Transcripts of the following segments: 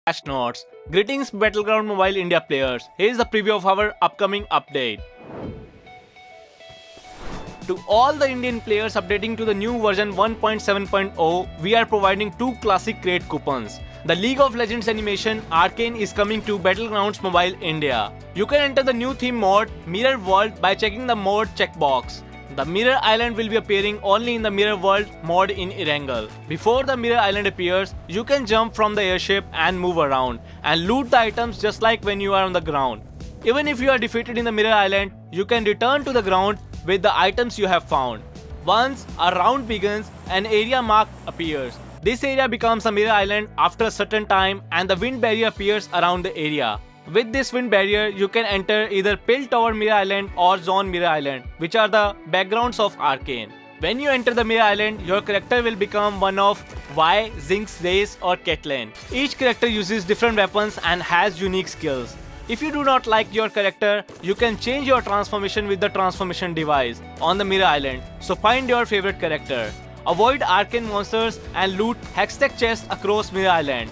Patch Notes. Greetings Battleground Mobile India players. Here is the preview of our upcoming update. To all the Indian players updating to the new version 1.7.0, we are providing 2 classic crate coupons. The League of Legends animation Arcane is coming to Battlegrounds Mobile India. You can enter the new theme mod Mirror World by checking the mod checkbox. The Mirror Island will be appearing only in the Mirror World mod in Erangel. Before the Mirror Island appears, you can jump from the airship and move around and loot the items just like when you are on the ground. Even if you are defeated in the Mirror Island, you can return to the ground with the items you have found. Once a round begins, an area mark appears. This area becomes a Mirror Island after a certain time and the wind barrier appears around the area. With this wind barrier, you can enter either Pill Tower Mirror Island or Zone Mirror Island, which are the backgrounds of Arcane. When you enter the Mirror Island, your character will become one of Vi, Jinx, Raze or Caitlyn. Each character uses different weapons and has unique skills. If you do not like your character, you can change your transformation with the transformation device on the Mirror Island, so find your favorite character. Avoid arcane monsters and loot Hextech chests across Mirror Island.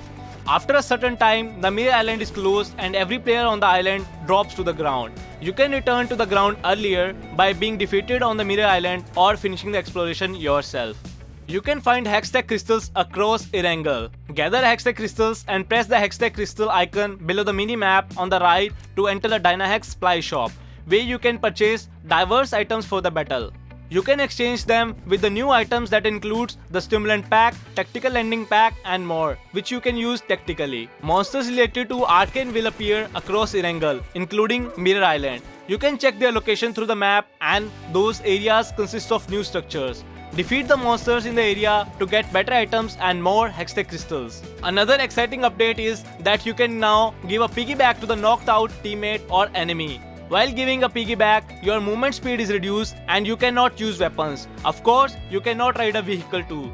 After a certain time, the Mirror Island is closed and every player on the island drops to the ground. You can return to the ground earlier by being defeated on the Mirror Island or finishing the exploration yourself. You can find Hextech crystals across Erangel. Gather Hextech crystals and press the Hextech crystal icon below the mini-map on the right to enter the Dynahex supply shop, where you can purchase diverse items for the battle. You can exchange them with the new items that includes the Stimulant Pack, Tactical Landing Pack and more, which you can use tactically. Monsters related to Arcane will appear across Erangel, including Mirror Island. You can check their location through the map and those areas consist of new structures. Defeat the monsters in the area to get better items and more Hextech crystals. Another exciting update is that you can now give a piggyback to the knocked out teammate or enemy. While giving a piggyback, your movement speed is reduced and you cannot use weapons. Of course, you cannot ride a vehicle too.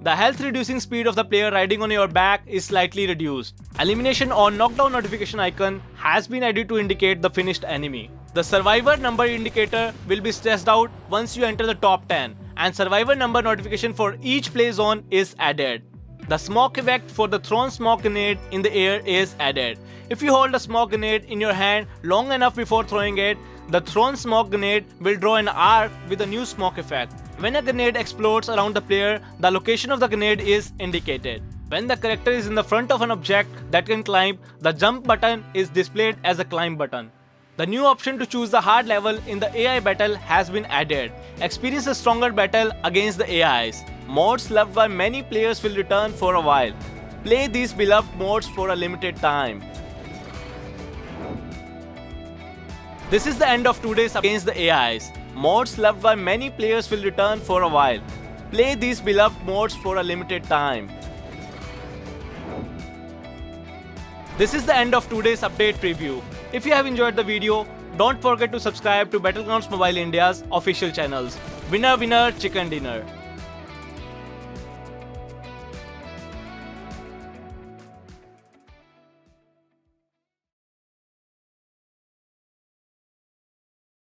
The health reducing speed of the player riding on your back is slightly reduced. Elimination or knockdown notification icon has been added to indicate the finished enemy. The survivor number indicator will be stressed out once you enter the top 10, and survivor number notification for each play zone is added. The smoke effect for the thrown smoke grenade in the air is added. If you hold a smoke grenade in your hand long enough before throwing it, the thrown smoke grenade will draw an arc with a new smoke effect. When a grenade explodes around the player, the location of the grenade is indicated. When the character is in the front of an object that can climb, the jump button is displayed as a climb button. The new option to choose the hard level in the AI battle has been added. Experience a stronger battle against the AIs. Mods loved by many players will return for a while. Play these beloved mods for a limited time. This is the end of today's against the AIs. Mods loved by many players will return for a while. Play these beloved mods for a limited time. This is the end of today's update preview. If you have enjoyed the video, don't forget to subscribe to Battlegrounds Mobile India's official channels. Winner winner chicken dinner.